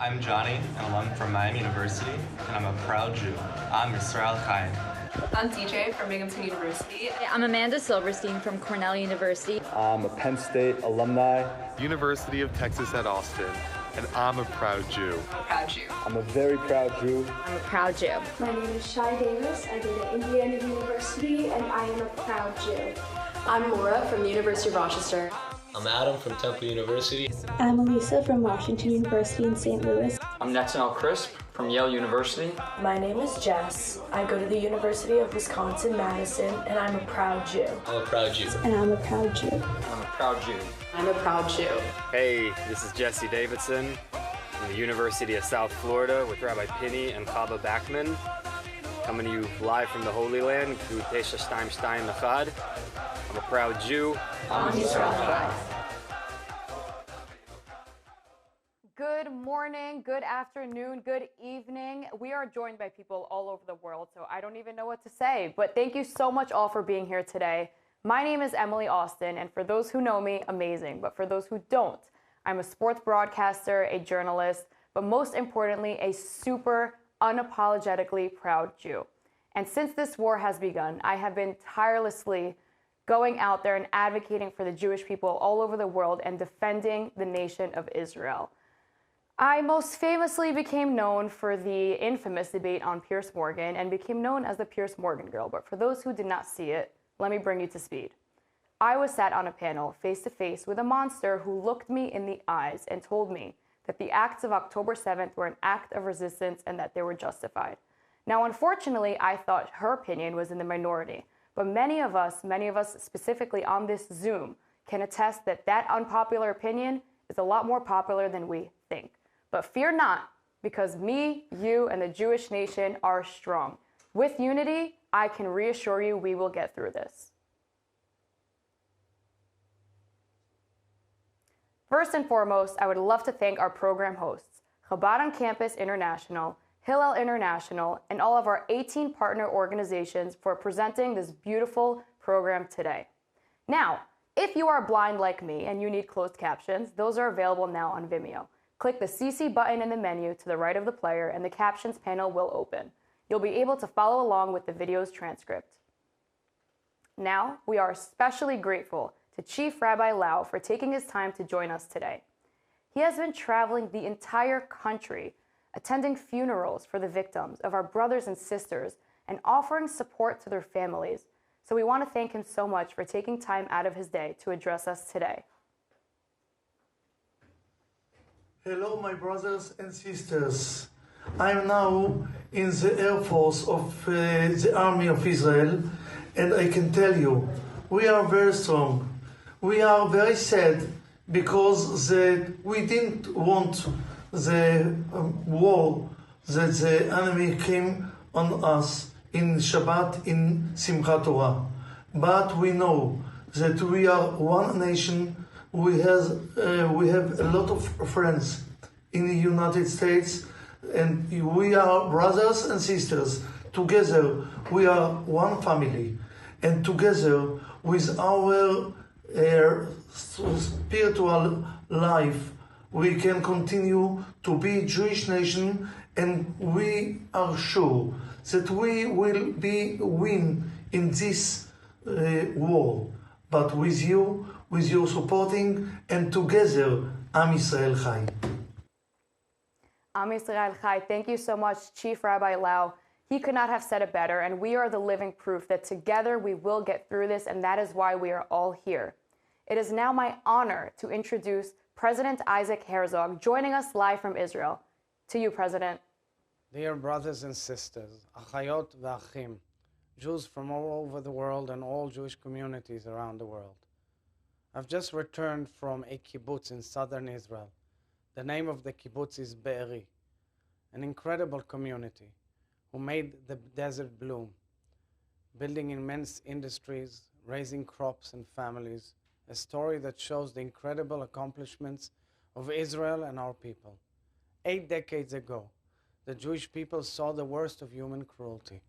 I'm Johnny, an alum from Miami University, and I'm a proud Jew. I'm Israel Chaim. I'm DJ from Binghamton University. I'm Amanda Silverstein from Cornell University. I'm a Penn State alumni. University of Texas at Austin, and I'm a proud Jew. I'm a proud Jew. I'm a very proud Jew. I'm a proud Jew. My name is Shai Davis. I go to Indiana University, and I am a proud Jew. I'm Laura from the University of Rochester. I'm Adam from Temple University. I'm Elisa from Washington University in St. Louis. I'm Netanel Crisp from Yale University. My name is Jess. I go to the University of Wisconsin-Madison, and I'm a proud Jew. I'm a proud Jew. And I'm a proud Jew. I'm a proud Jew. I'm a proud Jew. Hey, this is Jesse Davidson from the University of South Florida with Rabbi Pinney and Chaba Bachman. Coming to you live from the Holy Land, through Tesha Shtaim Shtaim Echad. I'm a proud Jew. I'm Israel Chai. Good morning, good afternoon, good evening. We are joined by people all over the world, so I don't even know what to say. But thank you so much all for being here today. My name is Emily Austin, and for those who know me, amazing. But for those who don't, I'm a sports broadcaster, a journalist, but most importantly, a super unapologetically proud Jew. And since this war has begun, I have been tirelessly going out there and advocating for the Jewish people all over the world and defending the nation of Israel. I most famously became known for the infamous debate on Piers Morgan and became known as the Piers Morgan girl. But for those who did not see it, let me bring you to speed. I was sat on a panel face to face with a monster who looked me in the eyes and told me that the acts of October 7th were an act of resistance and that they were justified. Now, unfortunately, I thought her opinion was in the minority. But many of us specifically on this Zoom, can attest that that unpopular opinion is a lot more popular than we think. But fear not, because me, you, and the Jewish nation are strong. With unity, I can reassure you we will get through this. First and foremost, I would love to thank our program hosts, Chabad on Campus International, Hillel International, and all of our 18 partner organizations for presenting this beautiful program today. Now, if you are blind like me and you need closed captions, those are available now on Vimeo. Click the CC button in the menu to the right of the player and the captions panel will open. You'll be able to follow along with the video's transcript. Now, we are especially grateful to Chief Rabbi Lao for taking his time to join us today. He has been traveling the entire country, attending funerals for the victims of our brothers and sisters and offering support to their families. So we want to thank him so much for taking time out of his day to address us today. Hello, my brothers and sisters. I'm now in the Air Force of the Army of Israel, and I can tell you, we are very strong. We are very sad because we didn't want the war that the enemy came on us in Shabbat, in Simchat Torah. But we know that we are one nation. We have a lot of friends in the United States, and we are brothers and sisters. Together, we are one family, and together with our spiritual life, we can continue to be Jewish nation, and we are sure that we will win in this war. But with you, with your supporting, and together, Am Yisrael Chai. Am Yisrael Chai. Thank you so much, Chief Rabbi Lao. He could not have said it better, and we are the living proof that together we will get through this, and that is why we are all here. It is now my honor to introduce President Isaac Herzog, joining us live from Israel. To you, President. Dear brothers and sisters, Achayot v'Achim, Jews from all over the world and all Jewish communities around the world. I've just returned from a kibbutz in southern Israel. The name of the kibbutz is Be'eri, an incredible community who made the desert bloom, building immense industries, raising crops and families, a story that shows the incredible accomplishments of Israel and our people. 8 decades ago, the Jewish people saw the worst of human cruelty.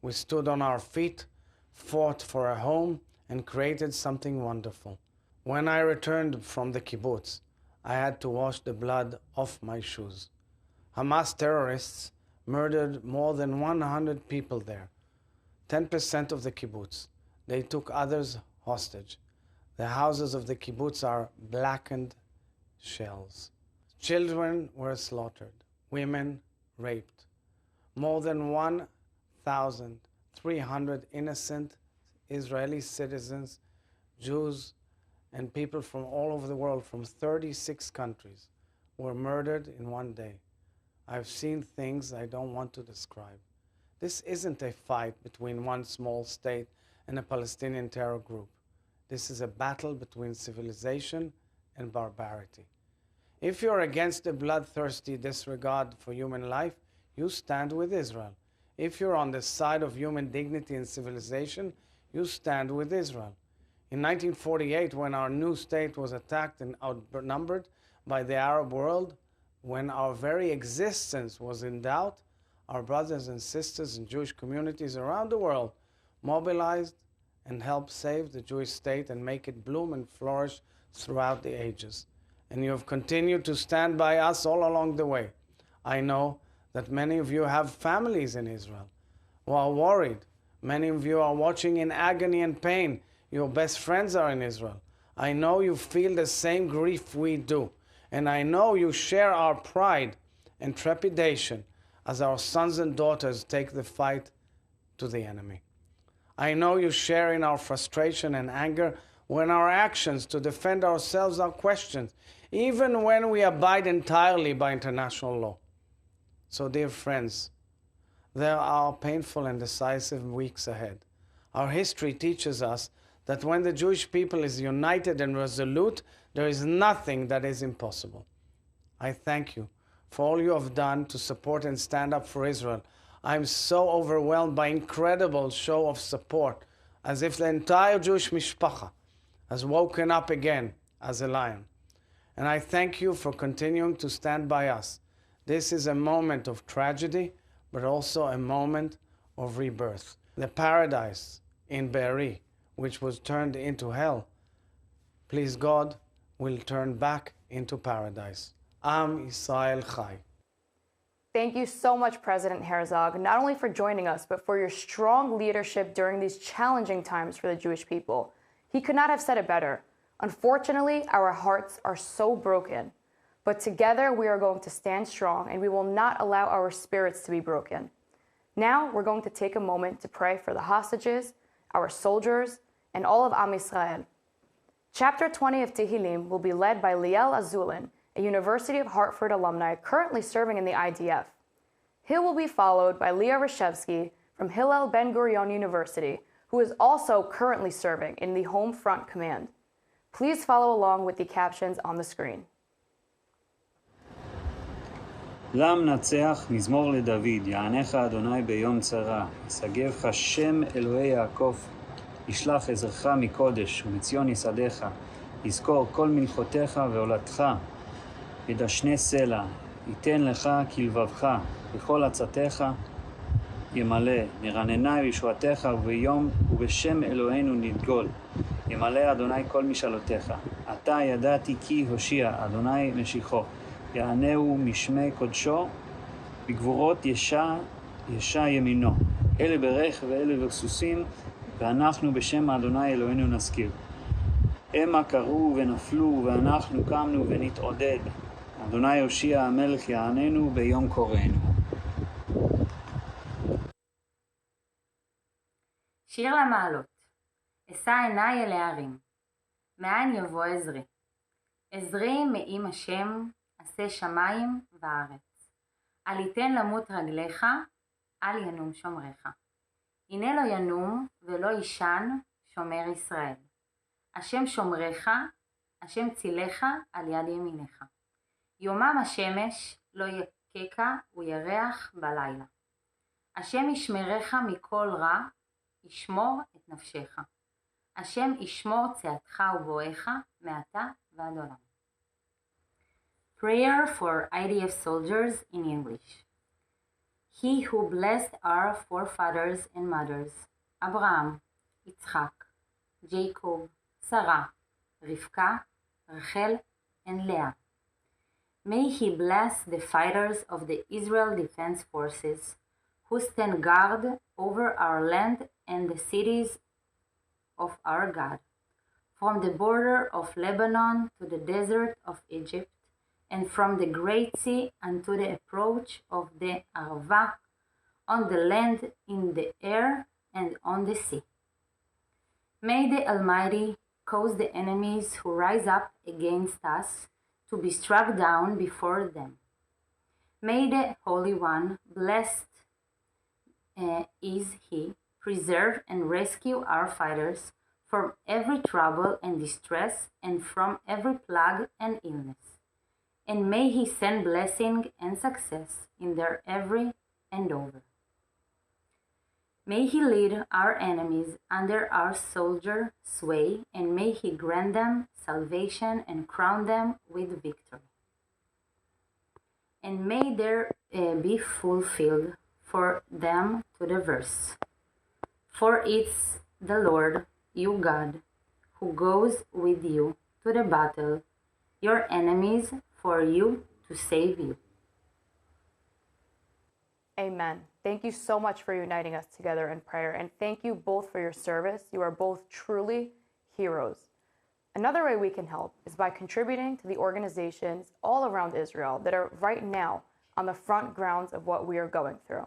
We stood on our feet, fought for a home, and created something wonderful. When I returned from the kibbutz, I had to wash the blood off my shoes. Hamas terrorists murdered more than 100 people there, 10% of the kibbutz. They took others hostage. The houses of the kibbutz are blackened shells. Children were slaughtered, women raped. More than 1,300 innocent Israeli citizens, Jews, and people from all over the world, from 36 countries, were murdered in one day. I've seen things I don't want to describe. This isn't a fight between one small state and a Palestinian terror group. This is a battle between civilization and barbarity. If you're against a bloodthirsty disregard for human life, you stand with Israel. If you're on the side of human dignity and civilization, you stand with Israel. In 1948, when our new state was attacked and outnumbered by the Arab world, when our very existence was in doubt, our brothers and sisters in Jewish communities around the world mobilized and helped save the Jewish state and make it bloom and flourish throughout the ages. And you have continued to stand by us all along the way. I know that many of you have families in Israel who are worried. Many of you are watching in agony and pain. Your best friends are in Israel. I know you feel the same grief we do. And I know you share our pride and trepidation as our sons and daughters take the fight to the enemy. I know you share in our frustration and anger when our actions to defend ourselves are questioned, even when we abide entirely by international law. So, dear friends, there are painful and decisive weeks ahead. Our history teaches us that when the Jewish people is united and resolute, there is nothing that is impossible. I thank you for all you have done to support and stand up for Israel. I'm so overwhelmed by incredible show of support, as if the entire Jewish mishpacha has woken up again as a lion. And I thank you for continuing to stand by us. This is a moment of tragedy, but also a moment of rebirth. The paradise in Be'eri, which was turned into hell, please God, will turn back into paradise. Am Yisrael Chai. Thank you so much, President Herzog, not only for joining us, but for your strong leadership during these challenging times for the Jewish people. He could not have said it better. Unfortunately, our hearts are so broken, but together we are going to stand strong and we will not allow our spirits to be broken. Now we're going to take a moment to pray for the hostages, our soldiers, and all of Am Yisrael. Chapter 20 of Tehillim will be led by Liel Azulin, a University of Hartford alumni currently serving in the IDF. He will be followed by Leah Reshevsky from Hillel Ben-Gurion University, who is also currently serving in the Home Front Command. Please follow along with the captions on the screen. למנצח מזמור לדוד, יענך אדוני ביום צרה, יסגבך שם אלוהי יעקב, ישלח עזרך מקודש, ומציון יסעדך, יזכור כל מנחותיך ועולתך, ידשני סלע, ייתן לך כלבבך, בכל עצתך ימלא, נרננה בישועתך וביום ובשם אלוהינו נדגול, ימלא אדוני כל משאלותיך, עתה ידעתי כי הושיע אדוני משיחו, יענהו משמי קודשו, בגבורות ישע ימינו, אלה ברך ואלה בסוסים, ואנחנו בשם אדוני אלוהינו נזכיר. המה קראו ונפלו, ואנחנו קמנו ונתעודד. אדוני הושיע המלך יעננו ביום קוראנו. שיר למעלות. אשא עיניי אל ההרים. מאין יבוא עזרי? עזרי מעם השם, עשה שמיים וארץ. אל יתן למות רגליך, אל ינום שומרך. הנה לא ינום ולא יישן שומר ישראל. השם שומרך, השם צילך על יד ימינך. יומם השמש לא יקקה וירח בלילה. השם ישמרך מכל רע, ישמור את נפשך. השם ישמור צאתך ובואך מעתה ועד עולם. Prayer for IDF soldiers in English. He who blessed our forefathers and mothers, Abraham, Yitzchak, Jacob, Sarah, Rivka, Rachel, and Leah. May He bless the fighters of the Israel Defense Forces who stand guard over our land and the cities of our God, from the border of Lebanon to the desert of Egypt, and from the great sea unto the approach of the Arava, on the land, in the air, and on the sea. May the Almighty cause the enemies who rise up against us to be struck down before them. May the Holy One, blessed is He, preserve and rescue our fighters from every trouble and distress and from every plague and illness. And may He send blessing and success in their every endeavor. May He lead our enemies under our soldier sway, and may He grant them salvation and crown them with victory. And may there be fulfilled for them to the verse. For it's the Lord, you God, who goes with you to the battle, your enemies for you to save you. Amen. Thank you so much for uniting us together in prayer, and thank you both for your service. You are both truly heroes. Another way we can help is by contributing to the organizations all around Israel that are right now on the front grounds of what we are going through.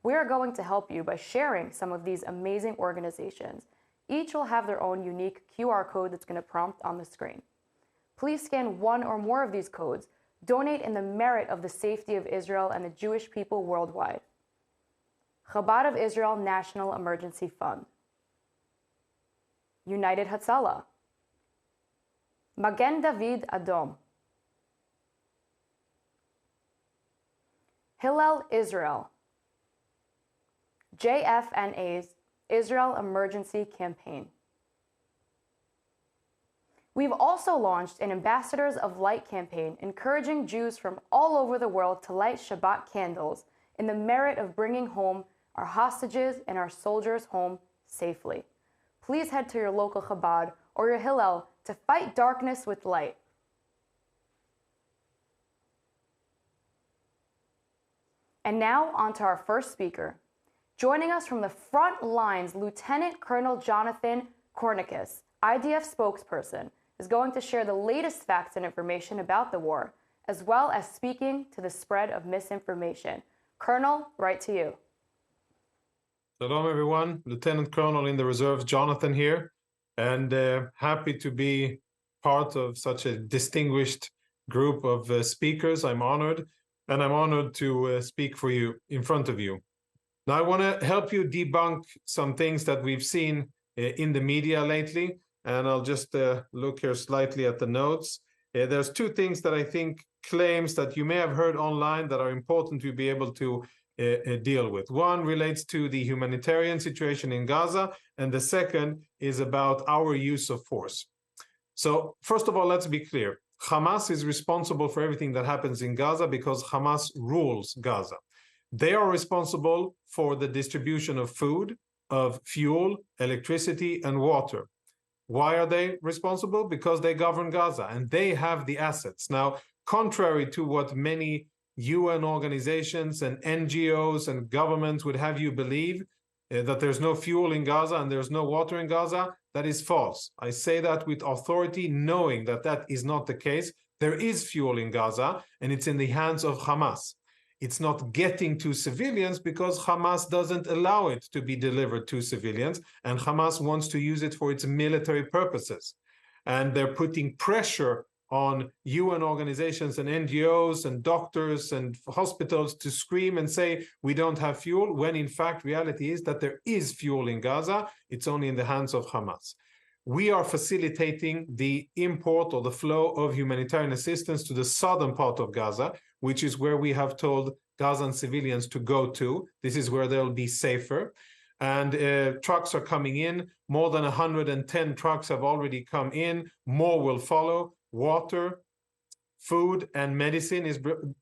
We are going to help you by sharing some of these amazing organizations. Each will have their own unique QR code that's going to prompt on the screen. Please scan one or more of these codes. Donate in the merit of the safety of Israel and the Jewish people worldwide. Chabad of Israel National Emergency Fund. United Hatzalah. Magen David Adom. Hillel Israel. JFNA's Israel Emergency Campaign. We've also launched an Ambassadors of Light campaign encouraging Jews from all over the world to light Shabbat candles in the merit of bringing home our hostages and our soldiers home safely. Please head to your local Chabad or your Hillel to fight darkness with light. And now on to our first speaker. Joining us from the front lines, Lieutenant Colonel Jonathan Kornikus, IDF spokesperson, is going to share the latest facts and information about the war, as well as speaking to the spread of misinformation. Colonel, right to you. Shalom, everyone. Lieutenant Colonel in the reserves, Jonathan here, and happy to be part of such a distinguished group of speakers. I'm honored, and I'm honored to speak for you in front of you. Now, I want to help you debunk some things that we've seen in the media lately, and I'll just look here slightly at the notes. There's two things that I think claims that you may have heard online that are important to be able to deal with. One relates to the humanitarian situation in Gaza, and the second is about our use of force. So first of all, let's be clear. Hamas is responsible for everything that happens in Gaza because Hamas rules Gaza. They are responsible for the distribution of food, of fuel, electricity, and water. Why are they responsible? Because they govern Gaza and they have the assets. Now, contrary to what many UN organizations and NGOs and governments would have you believe, that there's no fuel in Gaza and there's no water in Gaza, that is false. I say that with authority, knowing that that is not the case. There is fuel in Gaza and it's in the hands of Hamas. It's not getting to civilians because Hamas doesn't allow it to be delivered to civilians, and Hamas wants to use it for its military purposes. And they're putting pressure on UN organizations and NGOs and doctors and hospitals to scream and say, we don't have fuel, when in fact reality is that there is fuel in Gaza. It's only in the hands of Hamas. We are facilitating the import or the flow of humanitarian assistance to the southern part of Gaza, which is where we have told Gazan civilians to go to. This is where they'll be safer. And trucks are coming in. More than 110 trucks have already come in. More will follow. Water, food, and medicine is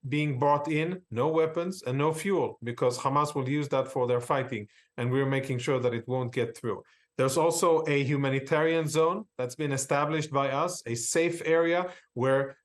being brought in. No weapons and no fuel, because Hamas will use that for their fighting. And we're making sure that it won't get through. There's also a humanitarian zone that's been established by us, a safe area where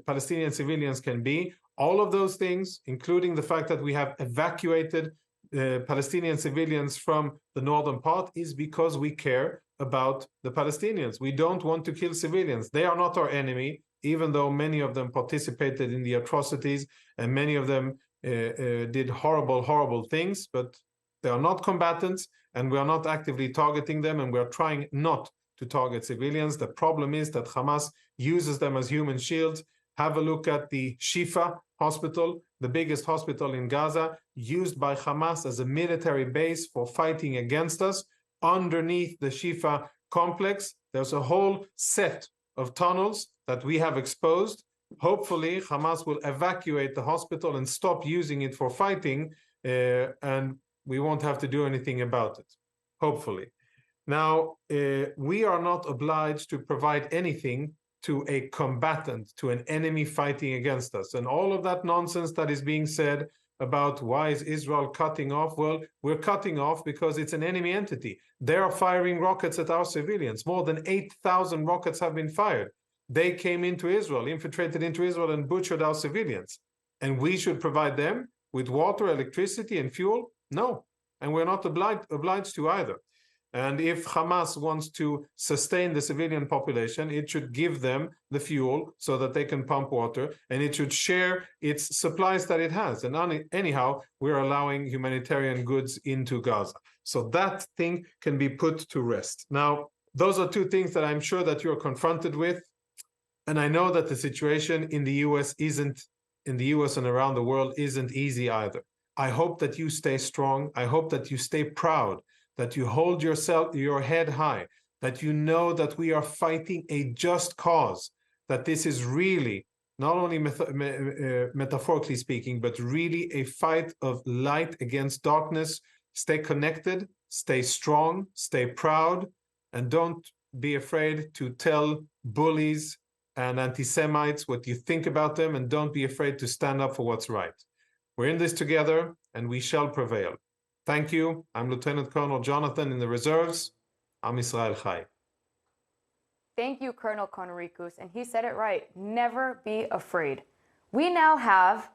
Palestinian civilians can be. All of those things, including the fact that we have evacuated Palestinian civilians from the northern part, is because we care about the Palestinians. We don't want to kill civilians. They are not our enemy, even though many of them participated in the atrocities and many of them did horrible, horrible things, but they are not combatants, and we are not actively targeting them, and we are trying not to target civilians. The problem is that Hamas uses them as human shields. Have a look at the Shifa hospital, the biggest hospital in Gaza, used by Hamas as a military base for fighting against us. Underneath the Shifa complex, there's a whole set of tunnels that we have exposed. Hopefully, Hamas will evacuate the hospital and stop using it for fighting, and we won't have to do anything about it, hopefully. Now, we are not obliged to provide anything to a combatant, to an enemy fighting against us. And all of that nonsense that is being said about why is Israel cutting off? Well, we're cutting off because it's an enemy entity. They are firing rockets at our civilians. More than 8,000 rockets have been fired. They came into Israel, infiltrated into Israel, and butchered our civilians. And we should provide them with water, electricity, and fuel? No. And we're not obliged to either. And if Hamas wants to sustain the civilian population, it should give them the fuel so that they can pump water, and it should share its supplies that it has. And anyhow, we're allowing humanitarian goods into Gaza. So that thing can be put to rest. Now, those are two things that I'm sure that you're confronted with. And I know that the situation in the US and around the world isn't easy either. I hope that you stay strong. I hope that you stay proud, that you hold your head high, that you know that we are fighting a just cause, that this is really, not only metaphorically speaking, but really a fight of light against darkness. Stay connected, stay strong, stay proud, and don't be afraid to tell bullies and anti-Semites what you think about them, and don't be afraid to stand up for what's right. We're in this together, and we shall prevail. Thank you. I'm Lieutenant Colonel Jonathan in the reserves. Am Israel Chai. Thank you, Colonel Konarikus. And he said it right. Never be afraid. We now have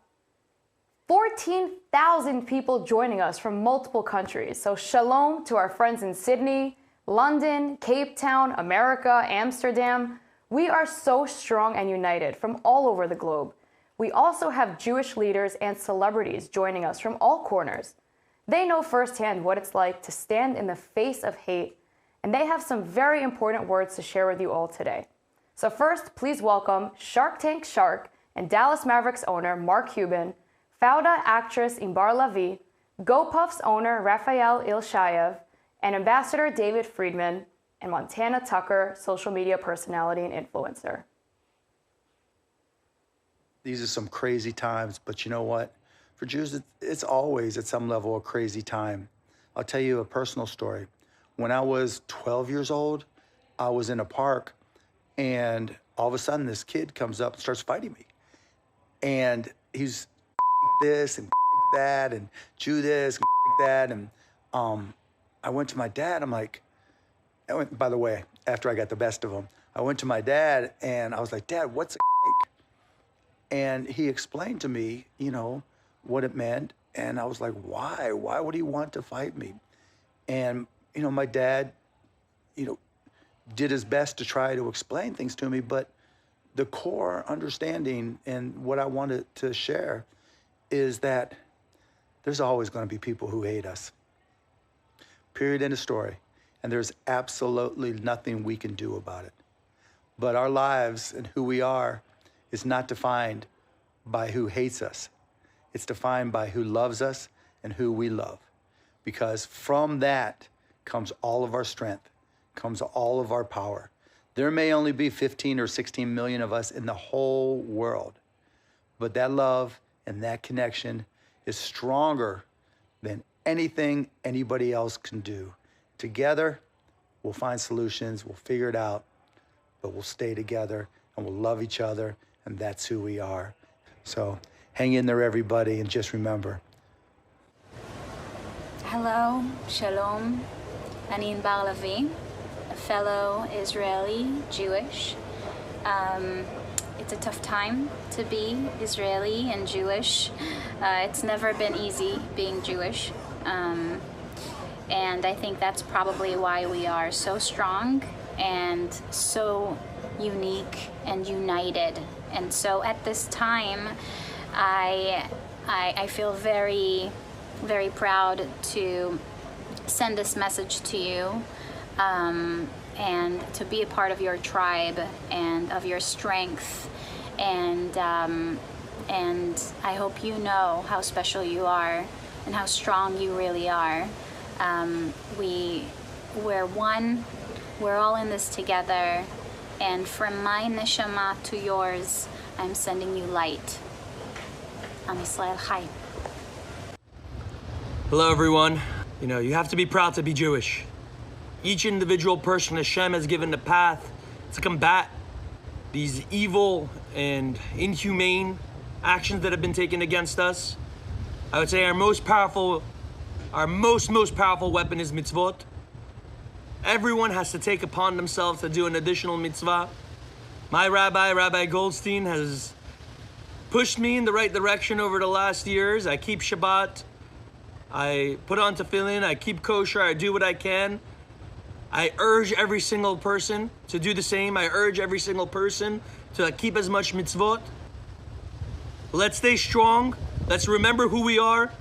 14,000 people joining us from multiple countries. So shalom to our friends in Sydney, London, Cape Town, America, Amsterdam. We are so strong and united from all over the globe. We also have Jewish leaders and celebrities joining us from all corners. They know firsthand what it's like to stand in the face of hate, and they have some very important words to share with you all today. So first, please welcome Shark Tank Shark and Dallas Mavericks owner Mark Cuban, Fauda actress Imbar Lavi, GoPuff's owner Raphael Ilshayev, and Ambassador David Friedman, and Montana Tucker, social media personality and influencer. These are some crazy times, but you know what? For Jews, it's always at some level a crazy time. I'll tell you a personal story. When I was 12 years old, I was in a park, and all of a sudden this kid comes up and starts fighting me. And he's this and that and Jew this and that. And I went to my dad. I'm like, by the way, after I got the best of him, I went to my dad and I was like, Dad, what's a And he explained to me, you know, what it meant. And I was like, why? Why would he want to fight me? And, you know, my dad, you know, did his best to try to explain things to me, but the core understanding and what I wanted to share is that there's always going to be people who hate us. Period, end of story. And there's absolutely nothing we can do about it. But our lives and who we are is not defined by who hates us. It's defined by who loves us and who we love. Because from that comes all of our strength, comes all of our power. There may only be 15 or 16 million of us in the whole world, but that love and that connection is stronger than anything anybody else can do. Together, we'll find solutions, we'll figure it out, but we'll stay together and we'll love each other, and that's who we are. So hang in there, everybody, and just remember. Hello, shalom. אני ענבר לביא, a fellow Israeli Jewish. It's a tough time to be Israeli and Jewish. It's never been easy being Jewish. And I think that's probably why we are so strong and so unique and united. And so at this time, I feel very, very proud to send this message to you and to be a part of your tribe and of your strength. And I hope you know how special you are and how strong you really are. We're one, we're all in this together, and from my neshama to yours, I'm sending you light. Am Yisrael Chai. Hello everyone. You know, you have to be proud to be Jewish. Each individual person Hashem has given the path to combat these evil and inhumane actions that have been taken against us. I would say our most powerful weapon is mitzvot. Everyone has to take upon themselves to do an additional mitzvah. My rabbi, Rabbi Goldstein, has pushed me in the right direction over the last years. I keep Shabbat, I put on tefillin, I keep kosher, I do what I can. I urge every single person to do the same. I urge every single person to keep as much mitzvot. Let's stay strong. Let's remember who we are.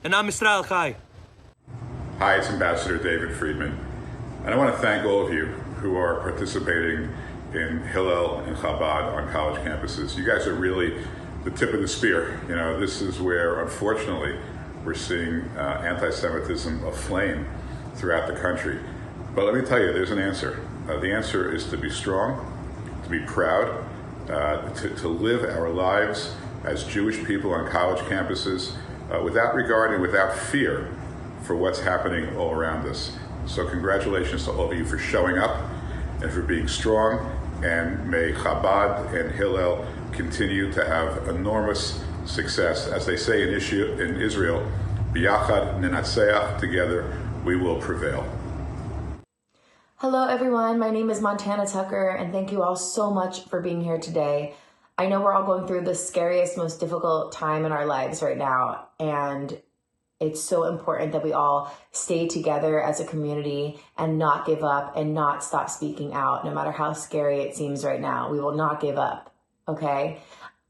And Am Yisrael Chai. Hi, it's Ambassador David Friedman. And I want to thank all of you who are participating in Hillel and Chabad on college campuses. You guys are really the tip of the spear. You know, this is where, unfortunately, we're seeing anti-Semitism aflame throughout the country. But let me tell you, there's an answer. The answer is to be strong, to be proud, to live our lives as Jewish people on college campuses without regard and without fear for what's happening all around us. So congratulations to all of you for showing up and for being strong, and may Chabad and Hillel continue to have enormous success. As they say in Israel, B'yachad ninatzeach, together we will prevail. Hello everyone, my name is Montana Tucker, and thank you all so much for being here today. I know we're all going through the scariest, most difficult time in our lives right now, and it's so important that we all stay together as a community and not give up and not stop speaking out, no matter how scary it seems right now. We will not give up, okay?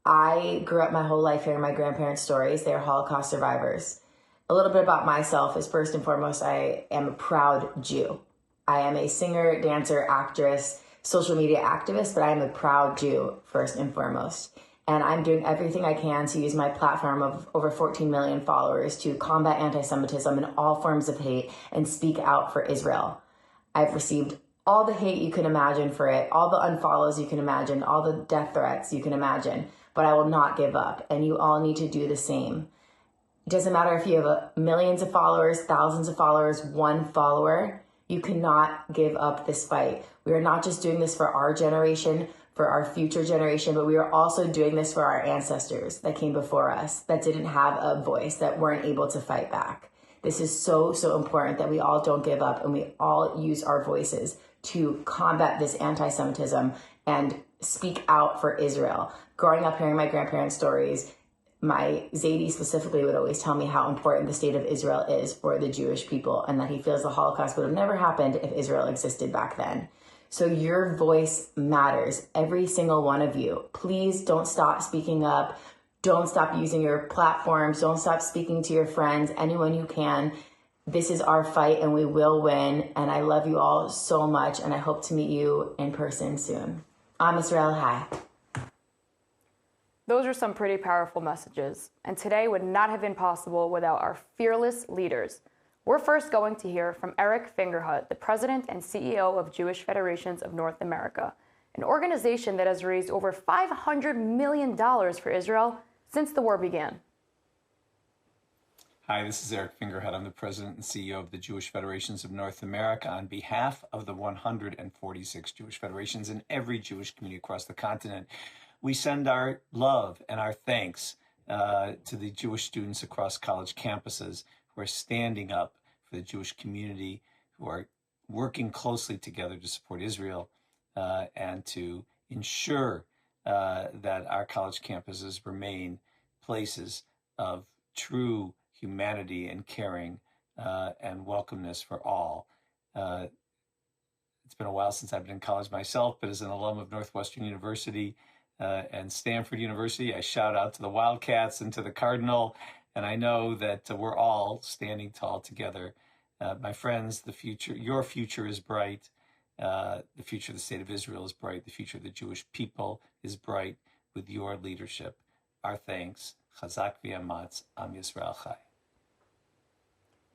I grew up my whole life hearing my grandparents' stories. They're Holocaust survivors. A little bit about myself is, first and foremost, I am a proud Jew. I am a singer, dancer, actress, social media activist, but I am a proud Jew first and foremost. And I'm doing everything I can to use my platform of over 14 million followers to combat anti-Semitism and all forms of hate and speak out for Israel. I've received all the hate you can imagine for it, all the unfollows you can imagine, all the death threats you can imagine, but I will not give up. And you all need to do the same. It doesn't matter if you have millions of followers, thousands of followers, one follower. You cannot give up this fight. We are not just doing this for our generation, for our future generation, but we are also doing this for our ancestors that came before us, that didn't have a voice, that weren't able to fight back. This is so, so important that we all don't give up and we all use our voices to combat this anti-Semitism and speak out for Israel. Growing up hearing my grandparents' stories, my Zaidi specifically would always tell me how important the state of Israel is for the Jewish people, and that he feels the Holocaust would have never happened if Israel existed back then. So your voice matters, every single one of you. Please don't stop speaking up. Don't stop using your platforms. Don't stop speaking to your friends, anyone you can. This is our fight and we will win. And I love you all so much, and I hope to meet you in person soon. Am Yisrael Chai. Those are some pretty powerful messages, and today would not have been possible without our fearless leaders. We're first going to hear from Eric Fingerhut, the president and CEO of Jewish Federations of North America, an organization that has raised over $500 million for Israel since the war began. Hi, this is Eric Fingerhut. I'm the president and CEO of the Jewish Federations of North America. On behalf of the 146 Jewish federations in every Jewish community across the continent, we send our love and our thanks to the Jewish students across college campuses who are standing up for the Jewish community, who are working closely together to support Israel and to ensure that our college campuses remain places of true humanity and caring and welcomeness for all. It's been a while since I've been in college myself, but as an alum of Northwestern University and Stanford University, I shout out to the Wildcats and to the Cardinal, and I know that we're all standing tall together. My friends, your future is bright. The future of the state of Israel is bright. The future of the Jewish people is bright with your leadership. Our thanks. Chazak v'amatz, Am Yisrael Chai.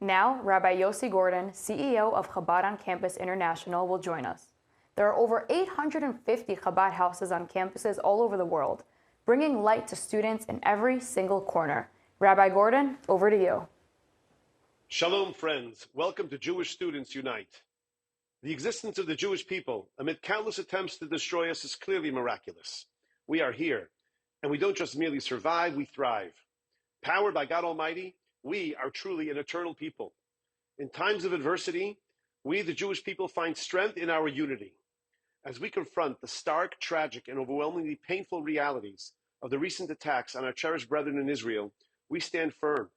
Now, Rabbi Yossi Gordon, CEO of Chabad on Campus International, will join us. There are over 850 Chabad houses on campuses all over the world, bringing light to students in every single corner. Rabbi Gordon, over to you. Shalom, friends. Welcome to Jewish Students Unite. The existence of the Jewish people, amid countless attempts to destroy us, is clearly miraculous. We are here, and we don't just merely survive, we thrive. Powered by God Almighty, we are truly an eternal people. In times of adversity, we, the Jewish people, find strength in our unity. As we confront the stark, tragic, and overwhelmingly painful realities of the recent attacks on our cherished brethren in Israel, we stand firm.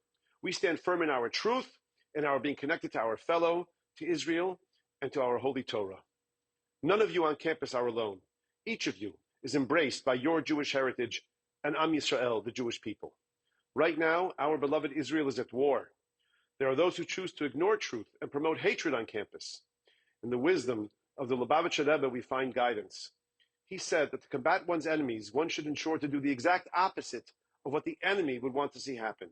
We stand firm in our truth and our being connected to our fellow, to Israel, and to our holy Torah. None of you on campus are alone. Each of you is embraced by your Jewish heritage and Am Yisrael, the Jewish people. Right now, our beloved Israel is at war. There are those who choose to ignore truth and promote hatred on campus. In the wisdom of the Lubavitcher Rebbe, we find guidance. He said that to combat one's enemies, one should ensure to do the exact opposite of what the enemy would want to see happen.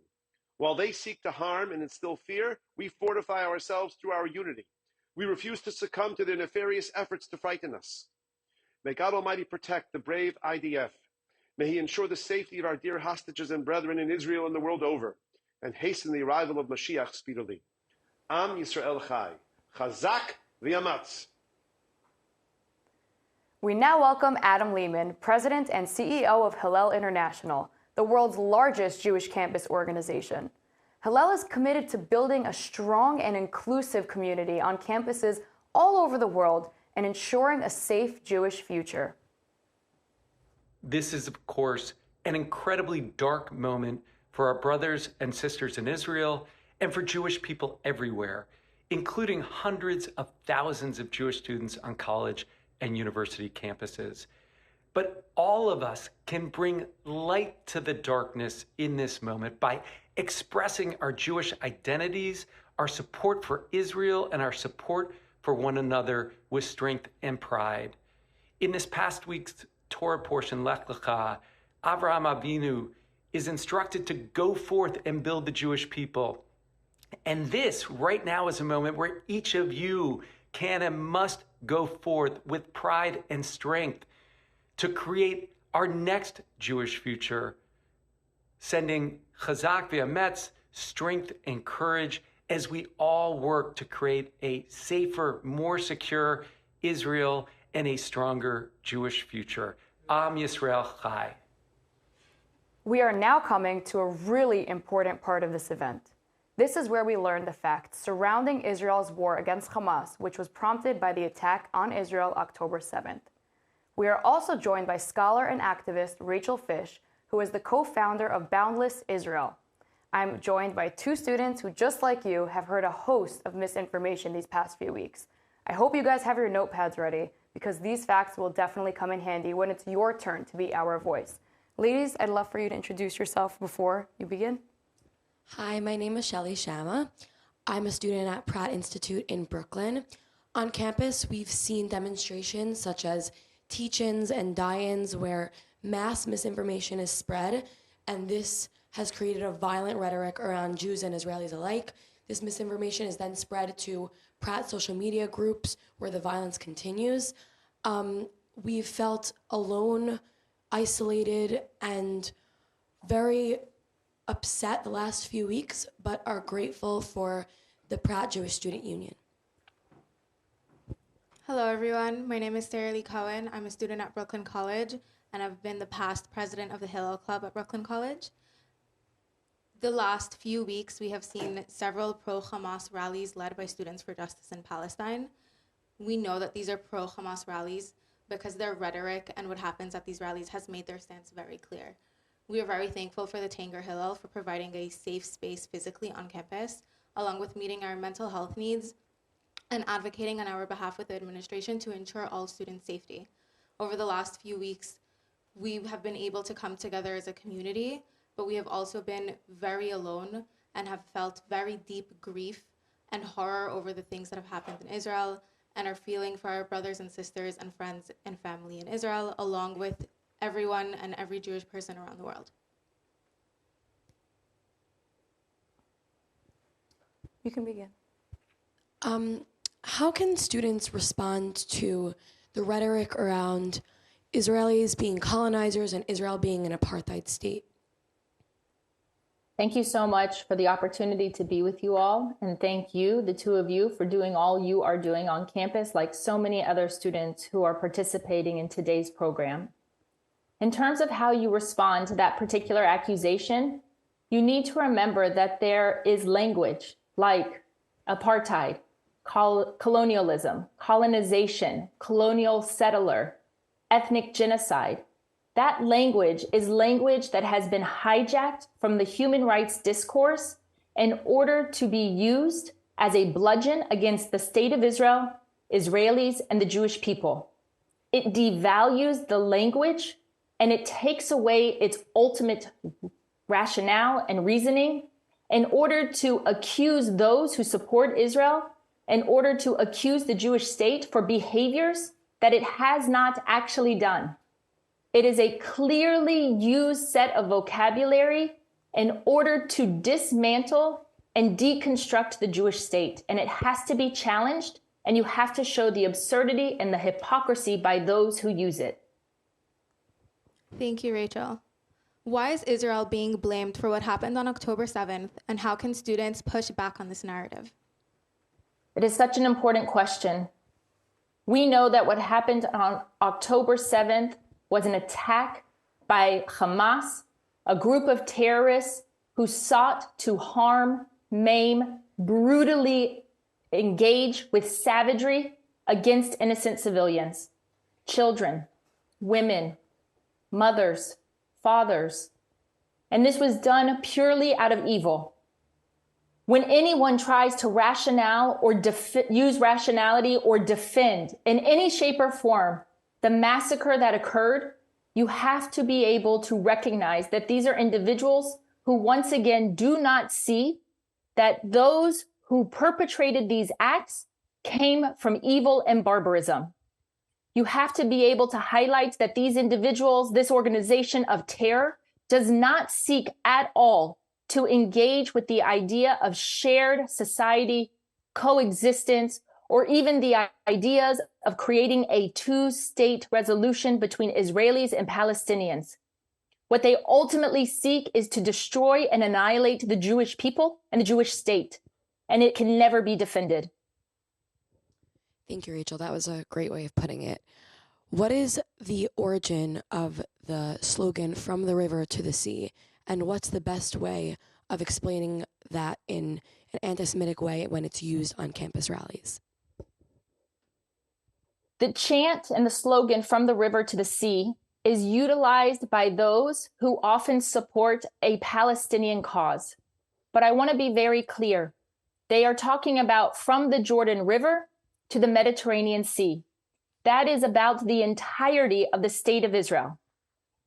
While they seek to harm and instill fear, we fortify ourselves through our unity. We refuse to succumb to their nefarious efforts to frighten us. May God Almighty protect the brave IDF. May He ensure the safety of our dear hostages and brethren in Israel and the world over, and hasten the arrival of Mashiach speedily. Am Yisrael Chai. Chazak v'amatz. We now welcome Adam Lehman, President and CEO of Hillel International, the world's largest Jewish campus organization. Hillel is committed to building a strong and inclusive community on campuses all over the world and ensuring a safe Jewish future. This is, of course, an incredibly dark moment for our brothers and sisters in Israel and for Jewish people everywhere, including hundreds of thousands of Jewish students on college and university campuses. But all of us can bring light to the darkness in this moment by expressing our Jewish identities, our support for Israel, and our support for one another with strength and pride. In this past week's Torah portion, Lech Lecha, Avraham Avinu is instructed to go forth and build the Jewish people. And this right now is a moment where each of you can and must go forth with pride and strength to create our next Jewish future, sending chazak v'ametz, strength and courage as we all work to create a safer, more secure Israel and a stronger Jewish future. Am Yisrael Chai. We are now coming to a really important part of this event. This is where we learn the facts surrounding Israel's war against Hamas, which was prompted by the attack on Israel October 7th. We are also joined by scholar and activist Rachel Fish, who is the co-founder of Boundless Israel. I'm joined by two students who, just like you, have heard a host of misinformation these past few weeks. I hope you guys have your notepads ready, because these facts will definitely come in handy when it's your turn to be our voice. Ladies, I'd love for you to introduce yourself before you begin. Hi, my name is Shelly Shama. I'm a student at Pratt Institute in Brooklyn. On campus, we've seen demonstrations such as teach-ins and die-ins where mass misinformation is spread, and this has created a violent rhetoric around Jews and Israelis alike. This misinformation is then spread to Pratt social media groups where the violence continues. We've felt alone, isolated, and very upset the last few weeks, but are grateful for the Pratt Jewish Student Union. Hello everyone, my name is Sarah Lee Cohen. I'm a student at Brooklyn College, and I've been the past president of the Hillel Club at Brooklyn College. The last few weeks, we have seen several pro-Hamas rallies led by Students for Justice in Palestine. We know that these are pro-Hamas rallies because their rhetoric and what happens at these rallies has made their stance very clear. We are very thankful for the Tanger Hillel for providing a safe space physically on campus, along with meeting our mental health needs and advocating on our behalf with the administration to ensure all student safety. Over the last few weeks, we have been able to come together as a community, but we have also been very alone and have felt very deep grief and horror over the things that have happened in Israel, and are feeling for our brothers and sisters and friends and family in Israel, along with everyone and every Jewish person around the world. You can begin. How can students respond to the rhetoric around Israelis being colonizers and Israel being an apartheid state? Thank you so much for the opportunity to be with you all. And thank you, the two of you, for doing all you are doing on campus, like so many other students who are participating in today's program. In terms of how you respond to that particular accusation, you need to remember that there is language like apartheid, colonialism, colonization, colonial settler, ethnic genocide. That language is language that has been hijacked from the human rights discourse in order to be used as a bludgeon against the state of Israel, Israelis, and the Jewish people. It devalues the language and it takes away its ultimate rationale and reasoning in order to accuse those who support Israel, in order to accuse the Jewish state for behaviors that it has not actually done. It is a clearly used set of vocabulary in order to dismantle and deconstruct the Jewish state. And it has to be challenged, and you have to show the absurdity and the hypocrisy by those who use it. Thank you, Rachel. Why is Israel being blamed for what happened on October 7th, and how can students push back on this narrative? It is such an important question. We know that what happened on October 7th was an attack by Hamas, a group of terrorists who sought to harm, maim, brutally engage with savagery against innocent civilians, children, women, mothers, fathers. And this was done purely out of evil. When anyone tries to use rationality or defend in any shape or form the massacre that occurred, you have to be able to recognize that these are individuals who once again do not see that those who perpetrated these acts came from evil and barbarism. You have to be able to highlight that these individuals, this organization of terror, does not seek at all to engage with the idea of shared society, coexistence, or even the ideas of creating a two-state resolution between Israelis and Palestinians. What they ultimately seek is to destroy and annihilate the Jewish people and the Jewish state, and it can never be defended. Thank you, Rachel. That was a great way of putting it. What is the origin of the slogan, "From the river to the sea," and what's the best way of explaining that in an anti-Semitic way when it's used on campus rallies? The chant and the slogan, "From the river to the sea," is utilized by those who often support a Palestinian cause. But I want to be very clear. They are talking about from the Jordan River to the Mediterranean Sea. That is about the entirety of the state of Israel.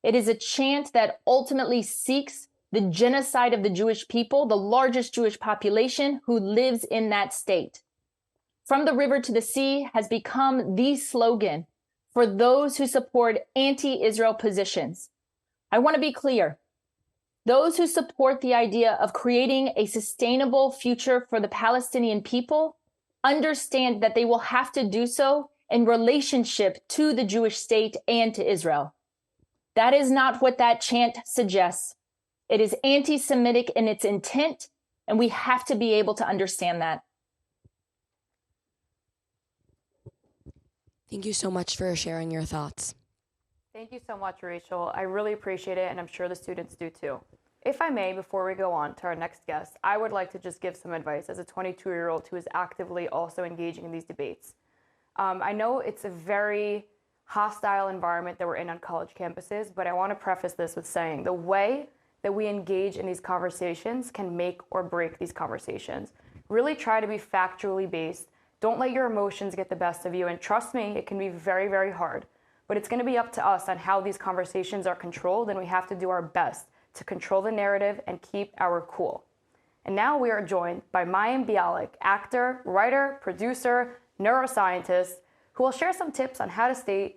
It is a chant that ultimately seeks the genocide of the Jewish people, the largest Jewish population who lives in that state. From the river to the sea has become the slogan for those who support anti-Israel positions. I want to be clear. Those who support the idea of creating a sustainable future for the Palestinian people understand that they will have to do so in relationship to the Jewish state and to Israel. That is not what that chant suggests. It is anti-Semitic in its intent, and we have to be able to understand that. Thank you so much for sharing your thoughts. Thank you so much, Rachel. I really appreciate it, and I'm sure the students do too. If I may, before we go on to our next guest, I would like to just give some advice as a 22-year-old who is actively also engaging in these debates. I know it's a very hostile environment that we're in on college campuses, but I want to preface this with saying the way that we engage in these conversations can make or break these conversations. Really try to be factually based. Don't let your emotions get the best of you. And trust me, it can be very, very hard. But it's going to be up to us on how these conversations are controlled, and we have to do our best to control the narrative and keep our cool. And now we are joined by Mayim Bialik, actor, writer, producer, neuroscientist, who will share some tips on how to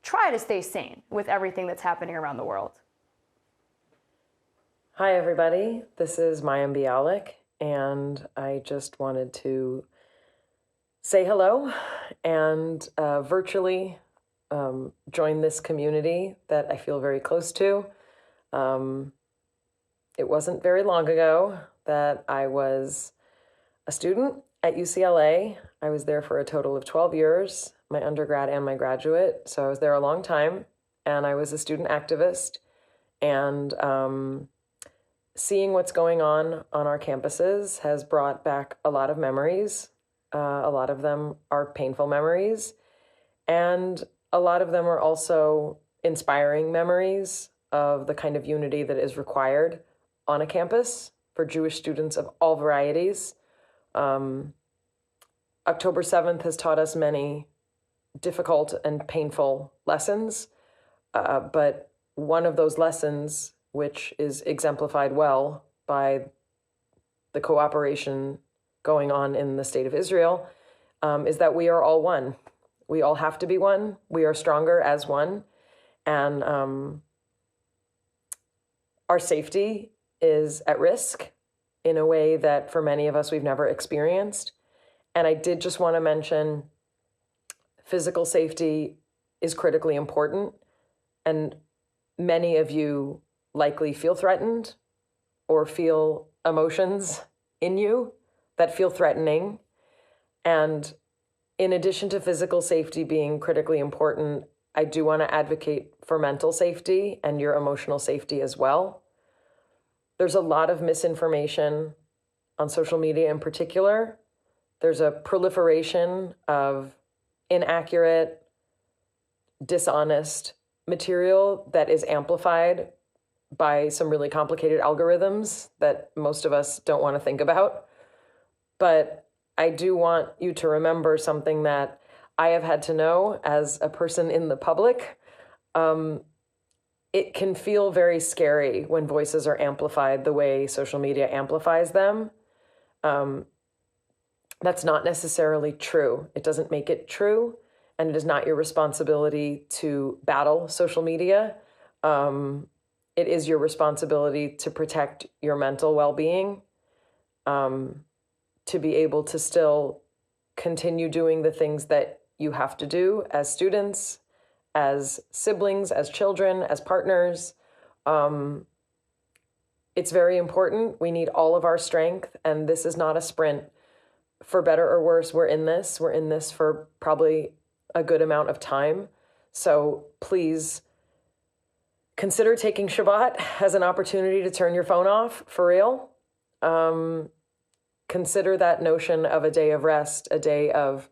try to stay sane with everything that's happening around the world. Hi, everybody. This is Mayim Bialik, and I just wanted to say hello and virtually join this community that I feel very close to. It wasn't very long ago that I was a student at UCLA. I was there for a total of 12 years, my undergrad and my graduate. So I was there a long time, and I was a student activist. And seeing what's going on our campuses has brought back a lot of memories. A lot of them are painful memories, and a lot of them are also inspiring memories of the kind of unity that is required on a campus for Jewish students of all varieties. October 7th has taught us many difficult and painful lessons, but one of those lessons, which is exemplified well by the cooperation going on in the state of Israel, is that we are all one. We all have to be one. We are stronger as one. And our safety is at risk in a way that for many of us we've never experienced. And I did just want to mention physical safety is critically important. And many of you likely feel threatened or feel emotions in you that feel threatening. And in addition to physical safety being critically important, I do want to advocate for mental safety and your emotional safety as well. There's a lot of misinformation on social media in particular. There's a proliferation of inaccurate, dishonest material that is amplified by some really complicated algorithms that most of us don't want to think about. But I do want you to remember something that I have had to know as a person in the public. It can feel very scary when voices are amplified the way social media amplifies them. That's not necessarily true. It doesn't make it true, and it is not your responsibility to battle social media. It is your responsibility to protect your mental well-being, to be able to still continue doing the things that you have to do as students, as siblings, as children, as partners. It's very important. We need all of our strength, and this is not a sprint. For better or worse, we're in this. We're in this for probably a good amount of time. So please consider taking Shabbat as an opportunity to turn your phone off, for real. Consider that notion of a day of rest, a day of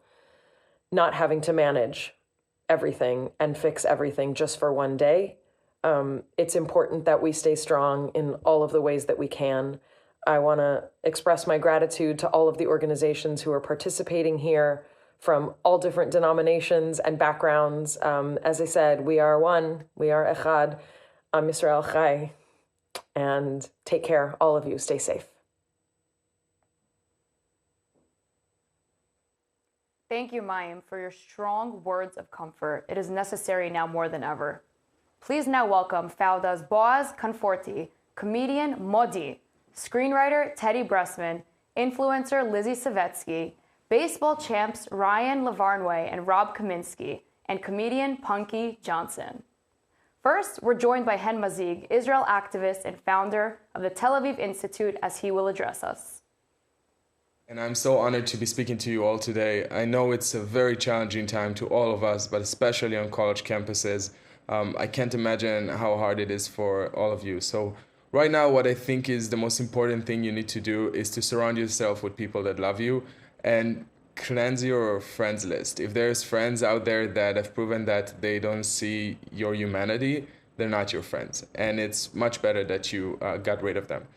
not having to manage everything and fix everything just for one day. It's important that we stay strong in all of the ways that we can. I want to express my gratitude to all of the organizations who are participating here from all different denominations and backgrounds. As I said, we are one, we are Echad, Am Yisrael Chai. And take care, all of you. Stay safe. Thank you, Mayim, for your strong words of comfort. It is necessary now more than ever. Please now welcome Fauda's Boaz Conforti, comedian Modi, screenwriter Teddy Bressman, influencer Lizzie Savetsky, baseball champs Ryan Lavarnway and Rob Kaminsky, and comedian Punky Johnson. First, we're joined by Hen Mazig, Israel activist and founder of the Tel Aviv Institute, as he will address us. And I'm so honored to be speaking to you all today. I know it's a very challenging time to all of us, but especially on college campuses. I can't imagine how hard it is for all of you. So right now, what I think is the most important thing you need to do is to surround yourself with people that love you. And cleanse your friends list. If there's friends out there that have proven that they don't see your humanity, they're not your friends. And it's much better that you got rid of them.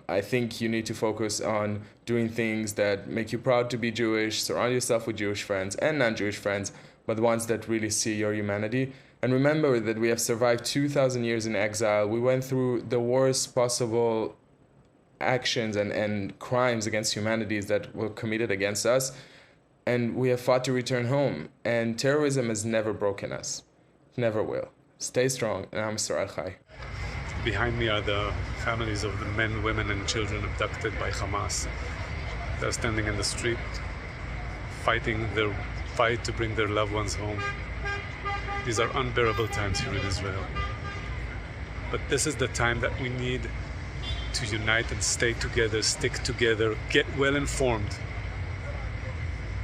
I think you need to focus on doing things that make you proud to be Jewish, surround yourself with Jewish friends and non-Jewish friends, but ones that really see your humanity. And remember that we have survived 2,000 years in exile. We went through the worst possible actions and crimes against humanity that were committed against us, and we have fought to return home. And terrorism has never broken us. Never will. Stay strong, and I'm Israel Chai. Behind me are the families of the men, women, and children abducted by Hamas. They're standing in the street, fighting their fight to bring their loved ones home. These are unbearable times here in Israel. But this is the time that we need to unite and stay together, stick together, get well informed.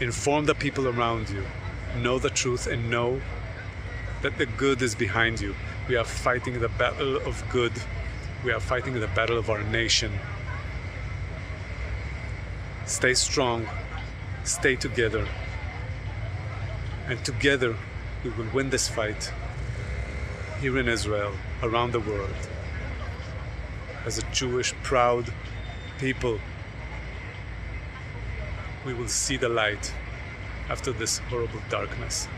Inform the people around you. Know the truth and know that the good is behind you. We are fighting the battle of good. We are fighting the battle of our nation. Stay strong, stay together, and together we will win this fight here in Israel, around the world. As a Jewish proud people, we will see the light after this horrible darkness.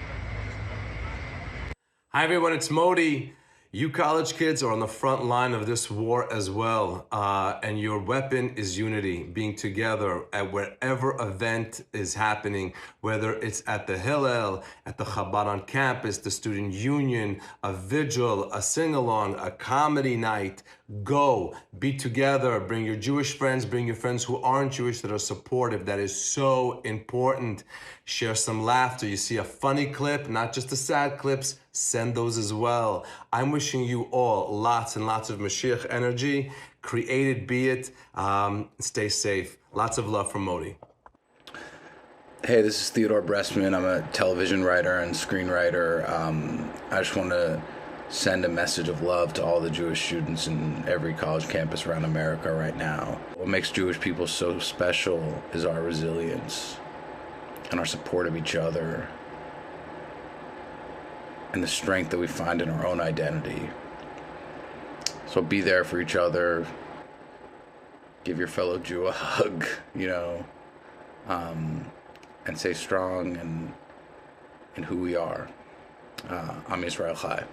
Hi everyone, it's Modi. You college kids are on the front line of this war as well, and your weapon is unity, being together at wherever event is happening, whether it's at the Hillel, at the Chabad on campus, the student union, a vigil, a sing-along, a comedy night. Go, be together, bring your Jewish friends, bring your friends who aren't Jewish that are supportive. That is so important. Share some laughter. You see a funny clip, not just the sad clips, send those as well. I'm wishing you all lots and lots of Mashiach energy. Create it, be it. Stay safe. Lots of love from Modi. Hey, this is Theodore Bressman. I'm a television writer and screenwriter. I just want to send a message of love to all the Jewish students in every college campus around America right now. What makes Jewish people so special is our resilience and our support of each other and the strength that we find in our own identity. So be there for each other. Give your fellow Jew a hug, and stay strong in who we are. I'm Israel Chai.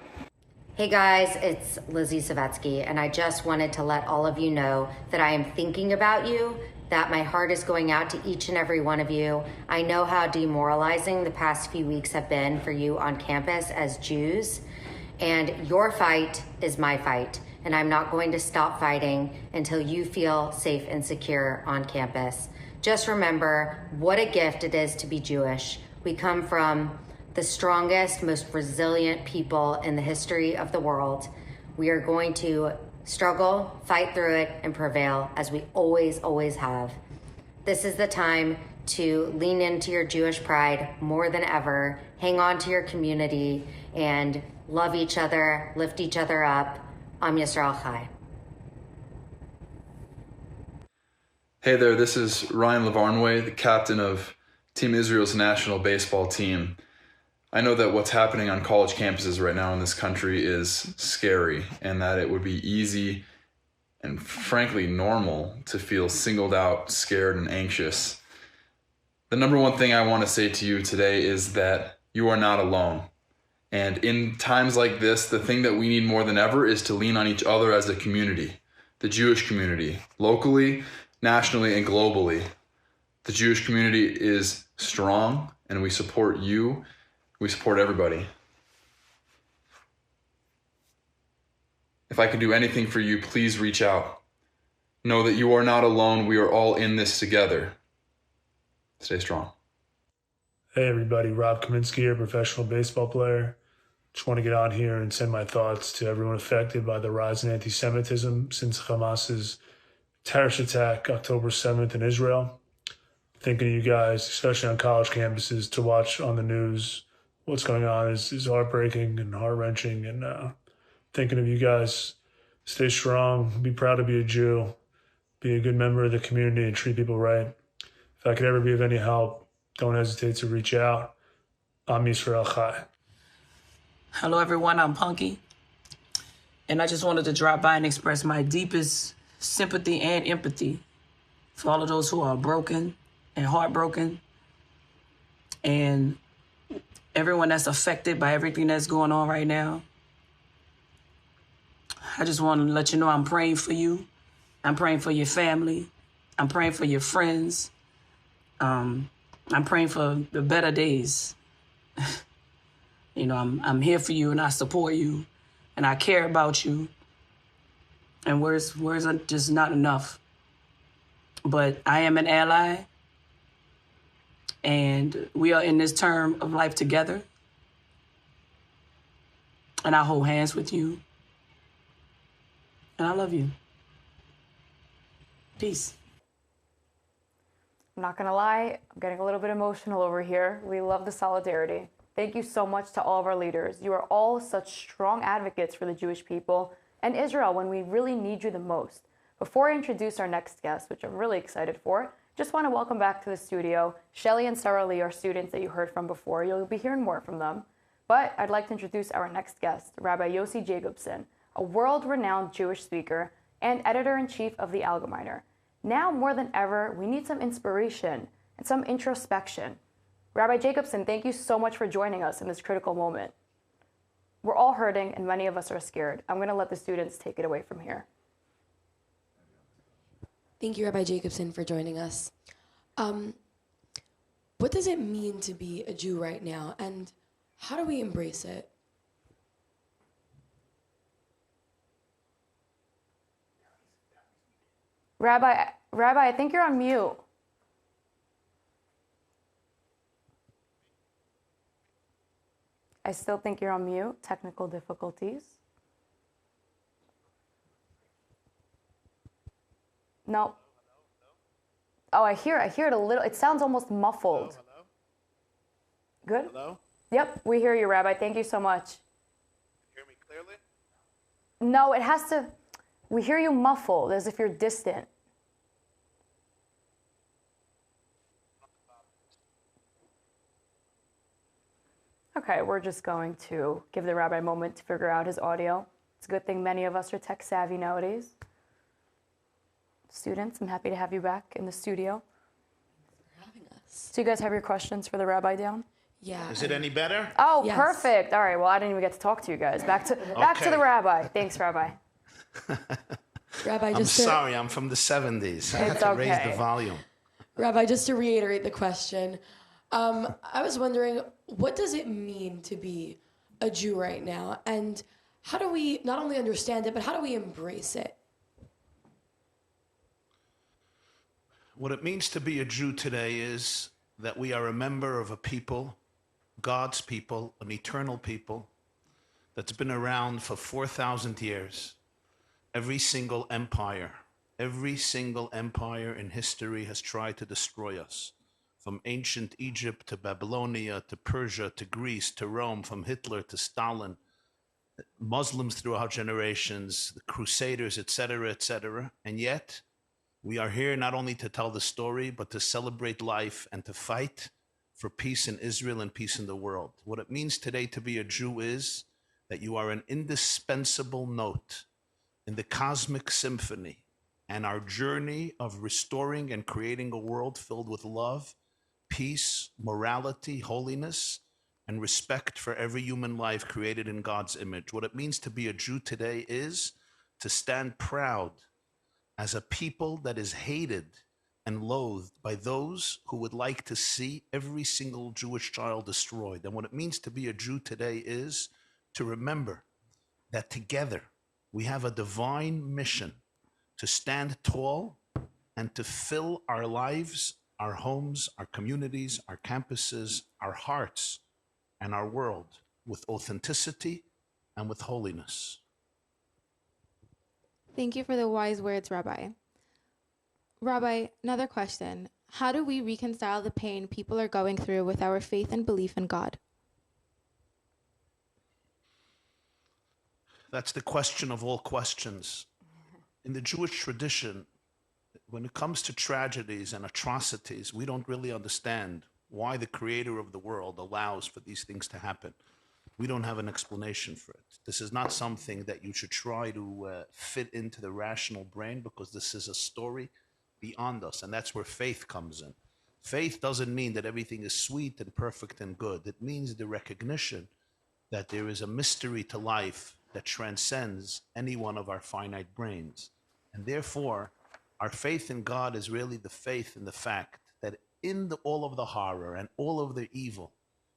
Hey guys, it's Lizzie Savetsky, and I just wanted to let all of you know that I am thinking about you, that my heart is going out to each and every one of you. I know how demoralizing the past few weeks have been for you on campus as Jews, and your fight is my fight, and I'm not going to stop fighting until you feel safe and secure on campus. Just remember what a gift it is to be Jewish. We come from the strongest, most resilient people in the history of the world. We are going to struggle, fight through it, and prevail as we always, always have. This is the time to lean into your Jewish pride more than ever, hang on to your community, and love each other, lift each other up. I'm Yisrael Chai. Hey there, this is Ryan Lavarnway, the captain of Team Israel's national baseball team. I know that what's happening on college campuses right now in this country is scary, and that it would be easy and frankly normal to feel singled out, scared, and anxious. The number one thing I want to say to you today is that you are not alone. And in times like this, the thing that we need more than ever is to lean on each other as a community, the Jewish community, locally, nationally, and globally. The Jewish community is strong, and we support you. We support everybody. If I can do anything for you, please reach out. Know that you are not alone. We are all in this together. Stay strong. Hey everybody, Rob Kaminsky here, professional baseball player. Just want to get on here and send my thoughts to everyone affected by the rise in anti-Semitism since Hamas's terrorist attack October 7th in Israel. Thinking of you guys, especially on college campuses, to watch on the news. What's going on is heartbreaking and heart-wrenching, and thinking of you guys. Stay strong, be proud to be a Jew, be a good member of the community and treat people right. If I could ever be of any help, don't hesitate to reach out. I'm Israel Chai. Hello, everyone. I'm Punky. And I just wanted to drop by and express my deepest sympathy and empathy for all of those who are broken and heartbroken and everyone that's affected by everything that's going on right now. I just want to let you know I'm praying for you. I'm praying for your family. I'm praying for your friends. I'm praying for the better days. You know, I'm here for you and I support you and I care about you. And words are just not enough. But I am an ally and we are in this term of life together. And I hold hands with you. And I love you. Peace. I'm not gonna lie, I'm getting a little bit emotional over here. We love the solidarity. Thank you so much to all of our leaders. You are all such strong advocates for the Jewish people and Israel when we really need you the most. Before I introduce our next guest, which I'm really excited for, just want to welcome back to the studio Shelly and Sarah Lee, our students that you heard from before. You'll be hearing more from them. But I'd like to introduce our next guest, Rabbi Yossi Jacobson, a world-renowned Jewish speaker and editor-in-chief of the Allgemeiner. Now more than ever, we need some inspiration and some introspection. Rabbi Jacobson, thank you so much for joining us in this critical moment. We're all hurting and many of us are scared. I'm going to let the students take it away from here. Thank you, Rabbi Jacobson, for joining us. What does it mean to be a Jew right now, and how do we embrace it? Rabbi, I think you're on mute. I still think you're on mute. Technical difficulties. No. Oh, I hear it a little. It sounds almost muffled. Hello? Good? Hello? Yep, we hear you, Rabbi. Thank you so much. Hear me clearly? No, it has to. We hear you muffled, as if you're distant. Okay, we're just going to give the rabbi a moment to figure out his audio. It's a good thing many of us are tech savvy nowadays. Students, I'm happy to have you back in the studio. Thanks for having us. Do you guys have your questions for the rabbi down? Yeah. Is it any better? Oh, Yes. perfect. All right, well, I didn't even get to talk to you guys. Back to the rabbi. Thanks, Rabbi. Rabbi, I'm just sorry, I'm from the 70s. I had to raise the volume. Rabbi, just to reiterate the question, I was wondering, what does it mean to be a Jew right now? And how do we not only understand it, but how do we embrace it? What it means to be a Jew today is that we are a member of a people, God's people, an eternal people, that's been around for 4,000 years. Every single empire in history has tried to destroy us. From ancient Egypt to Babylonia to Persia to Greece to Rome, from Hitler to Stalin, Muslims throughout generations, the Crusaders, etc., etc. And yet, we are here not only to tell the story, but to celebrate life and to fight for peace in Israel and peace in the world. What it means today to be a Jew is that you are an indispensable note in the cosmic symphony and our journey of restoring and creating a world filled with love, peace, morality, holiness, and respect for every human life created in God's image. What it means to be a Jew today is to stand proud as a people that is hated and loathed by those who would like to see every single Jewish child destroyed. And what it means to be a Jew today is to remember that together we have a divine mission to stand tall and to fill our lives, our homes, our communities, our campuses, our hearts, and our world with authenticity and with holiness. Thank you for the wise words, Rabbi. Rabbi, another question. How do we reconcile the pain people are going through with our faith and belief in God? That's the question of all questions. In the Jewish tradition, when it comes to tragedies and atrocities, we don't really understand why the creator of the world allows for these things to happen. We don't have an explanation for it. This is not something that you should try to fit into the rational brain, because this is a story beyond us, and that's where faith comes in. Faith doesn't mean that everything is sweet and perfect and good. It means the recognition that there is a mystery to life that transcends any one of our finite brains. And therefore, our faith in God is really the faith in the fact that in all of the horror and all of the evil,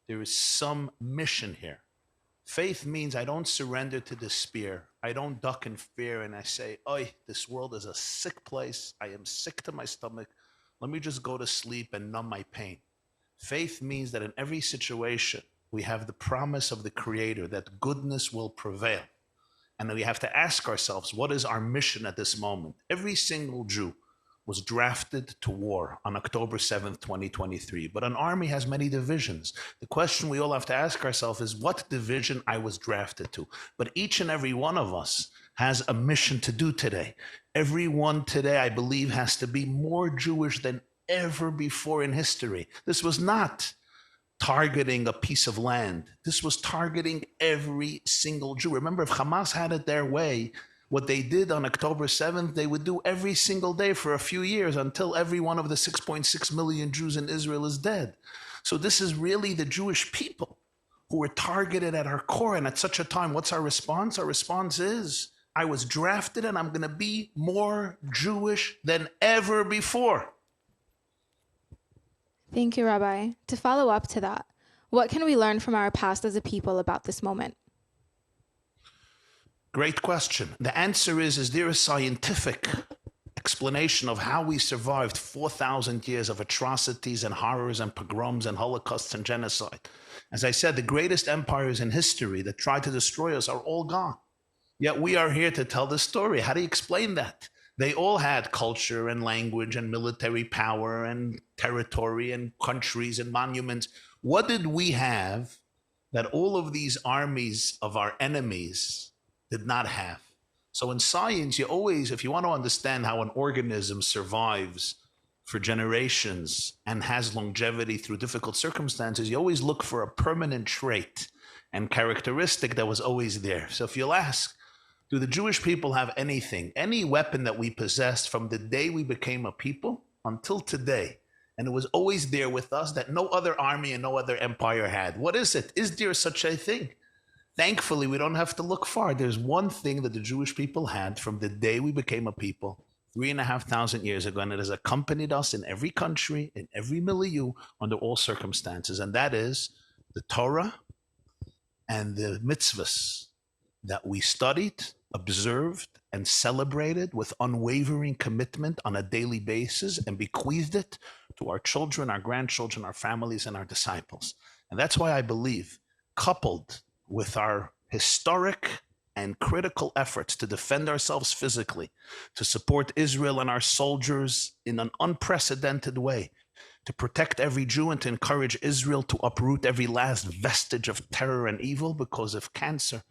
there is some mission here. Faith means I don't surrender to despair. I don't duck in fear and I say, "Oi, this world is a sick place. I am sick to my stomach. Let me just go to sleep and numb my pain." Faith means that in every situation, we have the promise of the Creator that goodness will prevail. And then we have to ask ourselves, what is our mission at this moment? Every single Jew was drafted to war on October 7th, 2023. But an army has many divisions. The question we all have to ask ourselves is what division I was drafted to. But each and every one of us has a mission to do today. Everyone today, I believe, has to be more Jewish than ever before in history. This was not targeting a piece of land. This was targeting every single Jew. Remember, if Hamas had it their way, what they did on October 7th, they would do every single day for a few years until every one of the 6.6 million Jews in Israel is dead. So this is really the Jewish people who were targeted at our core. And at such a time, what's our response? Our response is, I was drafted and I'm going to be more Jewish than ever before. Thank you, Rabbi. To follow up to that, what can we learn from our past as a people about this moment? Great question. The answer is there a scientific explanation of how we survived 4,000 years of atrocities and horrors and pogroms and holocausts and genocide? As I said, the greatest empires in history that tried to destroy us are all gone. Yet we are here to tell the story. How do you explain that? They all had culture and language and military power and territory and countries and monuments. What did we have that all of these armies of our enemies did not have? So in science, you always, if you want to understand how an organism survives for generations and has longevity through difficult circumstances, you always look for a permanent trait and characteristic that was always there. So if you'll ask, do the Jewish people have anything, any weapon that we possessed from the day we became a people until today, and it was always there with us that no other army and no other empire had? What is it? Is there such a thing? Thankfully, we don't have to look far. There's one thing that the Jewish people had from the day we became a people 3,500 years ago, and it has accompanied us in every country, in every milieu, under all circumstances, and that is the Torah and the mitzvahs that we studied, observed, and celebrated with unwavering commitment on a daily basis and bequeathed it to our children, our grandchildren, our families, and our disciples. And that's why I believe, coupled with our historic and critical efforts to defend ourselves physically, to support Israel and our soldiers in an unprecedented way, to protect every Jew and to encourage Israel to uproot every last vestige of terror and evil, because of cancer.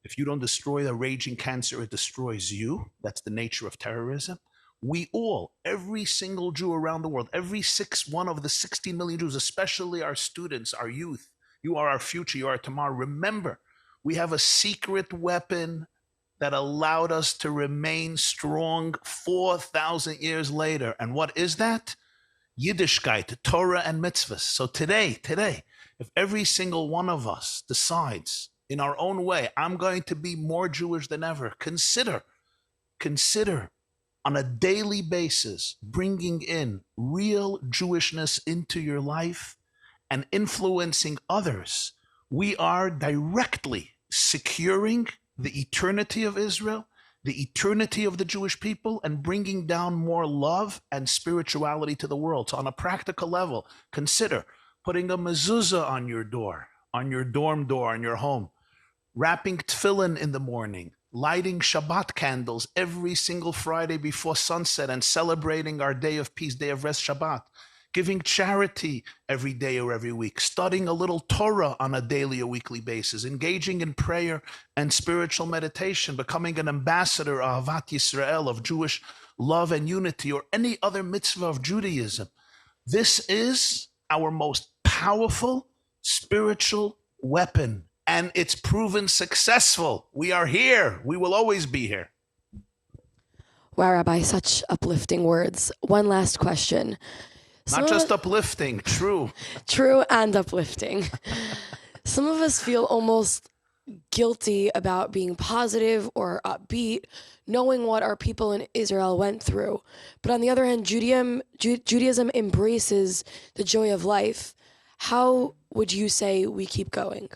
If you don't destroy the raging cancer, it destroys you. That's the nature of terrorism. We all, every single Jew around the world, every one of the 60 million Jews, especially our students, our youth, you are our future, you are tomorrow. Remember, we have a secret weapon that allowed us to remain strong 4,000 years later. And what is that? Yiddishkeit, Torah and mitzvahs. So today, if every single one of us decides in our own way, I'm going to be more Jewish than ever, consider on a daily basis bringing in real Jewishness into your life and influencing others. We are directly securing the eternity of Israel, the eternity of the Jewish people, and bringing down more love and spirituality to the world. So on a practical level, consider putting a mezuzah on your door, on your dorm door, on your home, wrapping tefillin in the morning, lighting Shabbat candles every single Friday before sunset and celebrating our day of peace, day of rest, Shabbat, giving charity every day or every week, studying a little Torah on a daily or weekly basis, engaging in prayer and spiritual meditation, becoming an ambassador of Ahavat Yisrael, of Jewish love and unity, or any other mitzvah of Judaism. This is our most powerful spiritual weapon, and it's proven successful. We are here. We will always be here. Wow, Rabbi, such uplifting words. One last question. Not just uplifting, true. True and uplifting. Some of us feel almost guilty about being positive or upbeat, knowing what our people in Israel went through. But on the other hand, Judaism embraces the joy of life. How would you say we keep going?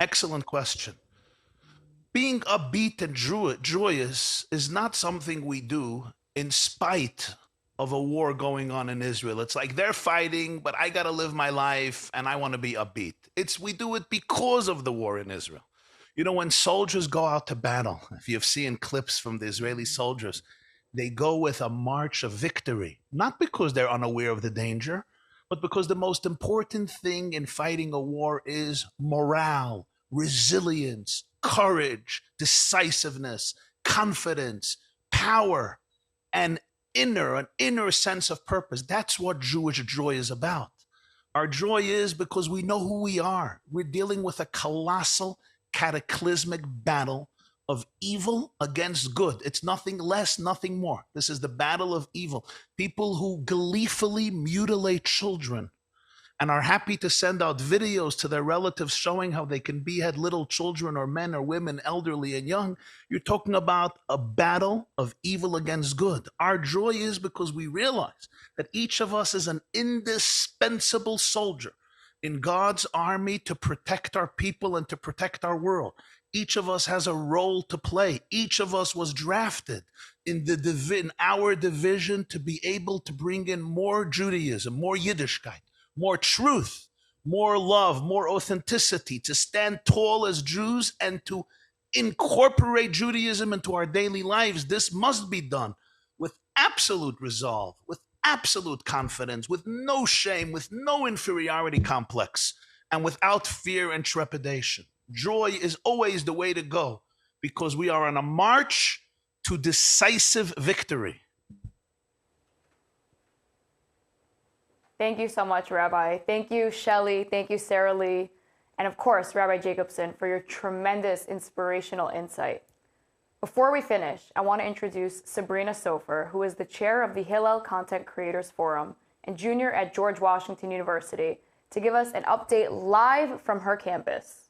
Excellent question. Being upbeat and joyous is not something we do in spite of a war going on in Israel. It's like they're fighting, but I got to live my life and I want to be upbeat. We do it because of the war in Israel. You know, when soldiers go out to battle, if you've seen clips from the Israeli soldiers, they go with a march of victory, not because they're unaware of the danger, but because the most important thing in fighting a war is morale, resilience, courage, decisiveness, confidence, power, and an inner sense of purpose. That's what Jewish joy is about. Our joy is because we know who we are. We're dealing with a colossal, cataclysmic battle of evil against good. It's nothing less, nothing more. This is the battle of evil. People who gleefully mutilate children and are happy to send out videos to their relatives showing how they can behead little children or men or women, elderly and young. You're talking about a battle of evil against good. Our joy is because we realize that each of us is an indispensable soldier in God's army to protect our people and to protect our world. Each of us has a role to play. Each of us was drafted in our division to be able to bring in more Judaism, more Yiddishkeit, more truth, more love, more authenticity, to stand tall as Jews and to incorporate Judaism into our daily lives. This must be done with absolute resolve, with absolute confidence, with no shame, with no inferiority complex, and without fear and trepidation. Joy is always the way to go because we are on a march to decisive victory. Thank you so much, Rabbi. Thank you, Shelley. Thank you, Sarah Lee. And of course, Rabbi Jacobson, for your tremendous inspirational insight. Before we finish, I want to introduce Sabrina Sofer, who is the chair of the Hillel Content Creators Forum and junior at George Washington University, to give us an update live from her campus.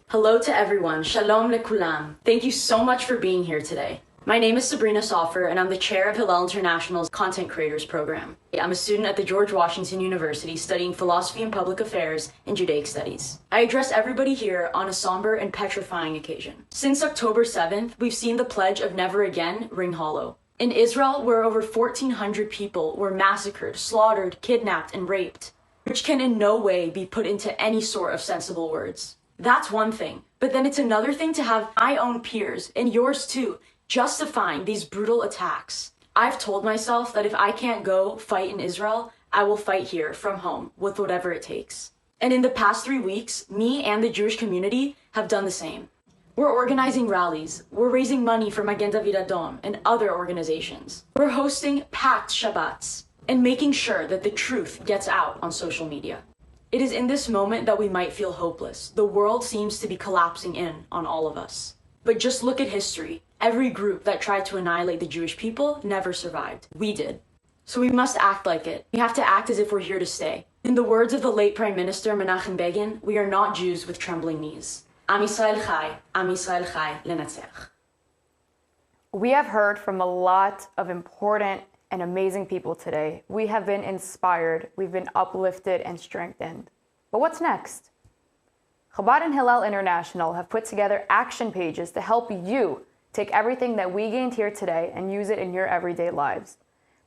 Hello to everyone. Shalom lekulam. Thank you so much for being here today. My name is Sabrina Sofer, and I'm the chair of Hillel International's Content Creators Program. I'm a student at the George Washington University studying philosophy and public affairs and Judaic studies. I address everybody here on a somber and petrifying occasion. Since October 7th, we've seen the pledge of never again ring hollow. In Israel, where over 1,400 people were massacred, slaughtered, kidnapped, and raped, which can in no way be put into any sort of sensible words. That's one thing, but then it's another thing to have my own peers, and yours too, justifying these brutal attacks. I've told myself that if I can't go fight in Israel, I will fight here from home with whatever it takes. And in the past 3 weeks, me and the Jewish community have done the same. We're organizing rallies, we're raising money for Magen David Adom and other organizations. We're hosting packed Shabbats and making sure that the truth gets out on social media. It is in this moment that we might feel hopeless. The world seems to be collapsing in on all of us. But just look at history. Every group that tried to annihilate the Jewish people never survived. We did. So we must act like it. We have to act as if we're here to stay. In the words of the late Prime Minister Menachem Begin, we are not Jews with trembling knees. Am Yisrael Chai, Am Yisrael Chai Lenatzech. We have heard from a lot of important and amazing people today. We have been inspired, we've been uplifted and strengthened. But what's next? Chabad and Hillel International have put together action pages to help you take everything that we gained here today and use it in your everyday lives.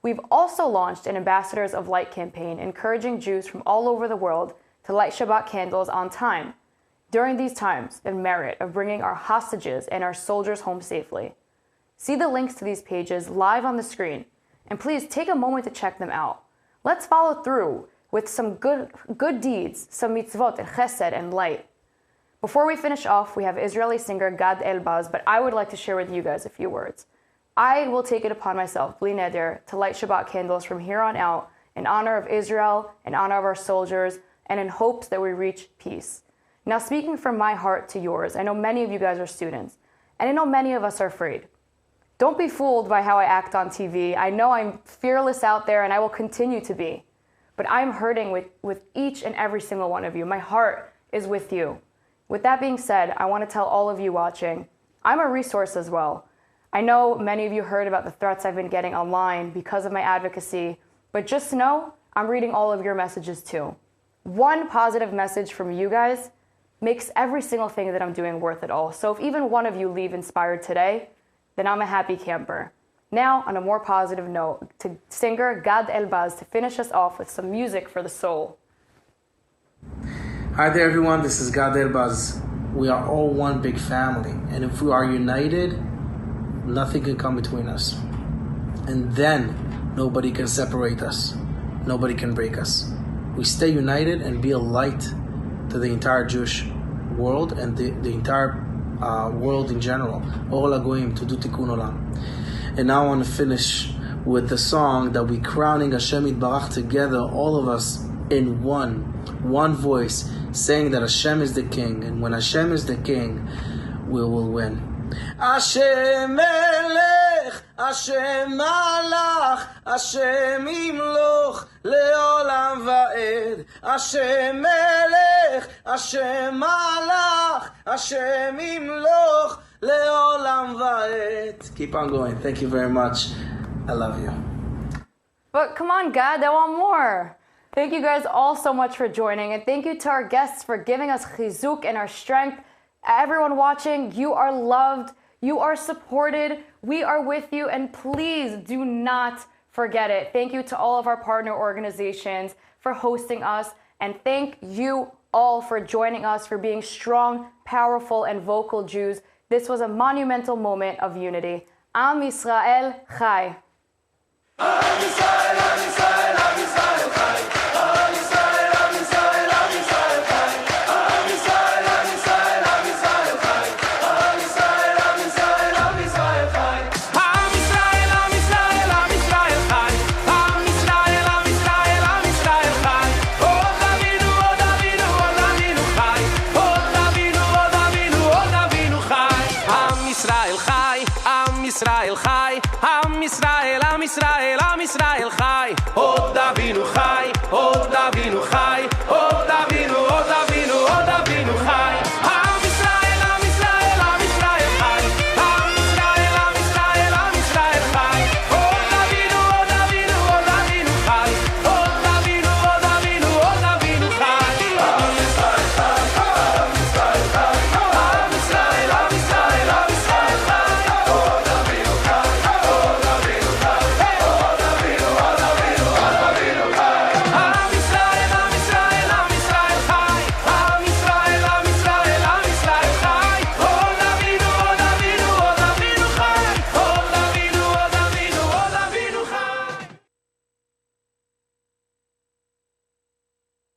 We've also launched an Ambassadors of Light campaign encouraging Jews from all over the world to light Shabbat candles on time during these times of merit of bringing our hostages and our soldiers home safely. See the links to these pages live on the screen, and please take a moment to check them out. Let's follow through with some good deeds, some mitzvot and chesed and light. Before we finish off, we have Israeli singer Gad Elbaz, but I would like to share with you guys a few words. I will take it upon myself, bli neder, to light Shabbat candles from here on out in honor of Israel, in honor of our soldiers, and in hopes that we reach peace. Now, speaking from my heart to yours, I know many of you guys are students, and I know many of us are afraid. Don't be fooled by how I act on TV. I know I'm fearless out there, and I will continue to be. But I'm hurting with each and every single one of you. My heart is with you. With that being said, I want to tell all of you watching, I'm a resource as well. I know many of you heard about the threats I've been getting online because of my advocacy, but just know I'm reading all of your messages too. One positive message from you guys makes every single thing that I'm doing worth it all. So if even one of you leave inspired today, then I'm a happy camper. Now, on a more positive note, to singer Gad Elbaz to finish us off with some music for the soul. Hi there, everyone. This is Gad Elbaz. We are all one big family, and if we are united, nothing can come between us. And then nobody can separate us. Nobody can break us. We stay united and be a light to the entire Jewish world and the entire world in general. Ol Hagoyim, to do tikkun olam. And now I want to finish with the song that we crowning Hashem Yitbarach together, all of us in one voice, saying that Hashem is the king, and when Hashem is the king, we will win. Hashem Melech, Hashem Malach, Hashem Imloch, Leolam Va'ed. Hashem Melech, Hashem Malach, Hashem Imloch, Leolam Va'ed. Keep on going. Thank you very much. I love you. But come on, God, I want more. Thank you guys all so much for joining, and thank you to our guests for giving us chizuk and our strength. Everyone watching, you are loved, you are supported, we are with you, and please do not forget it. Thank you to all of our partner organizations for hosting us, and thank you all for joining us, for being strong, powerful, and vocal Jews. This was a monumental moment of unity. Am Yisrael Chai. Am Yisrael, Am Yisrael, Am Yisrael Chai. Am Yisrael, Am Yisrael, Am Yisrael Chai. Am Yisrael, Am Yisrael, Am Yisrael Chai. Am Yisrael, Am Yisrael, Am Yisrael Chai. Am Yisrael, Am Yisrael, Am Yisrael Chai. Am Yisrael, Am Yisrael, Am Yisrael Chai. Od Avinu, Od Avinu, Od Avinu Chai. Od Avinu, Od Avinu, Od Avinu Chai. Am Yisrael Chai. Am Yisrael Chai. Am Yisrael, Am Yisrael, Am Yisrael Chai. Od Avinu Chai. Od Avinu Chai. Od Avinu, Od Avinu, Od Avinu Chai.